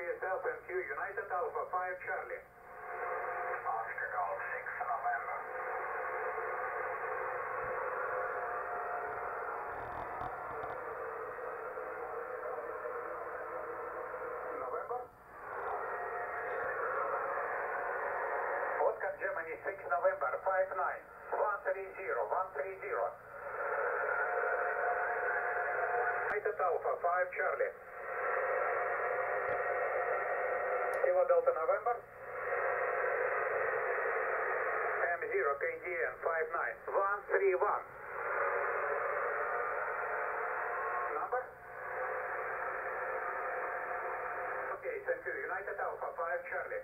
yourself and Q, United Alpha 5 Charlie. Oscar Golf 6 November. November. Oscar Germany 6 November 59 130 130. United Alpha 5 Charlie. Kilo Delta November. M0 KDN 59 131. Number? Okay, thank you. United Alpha 5 Charlie.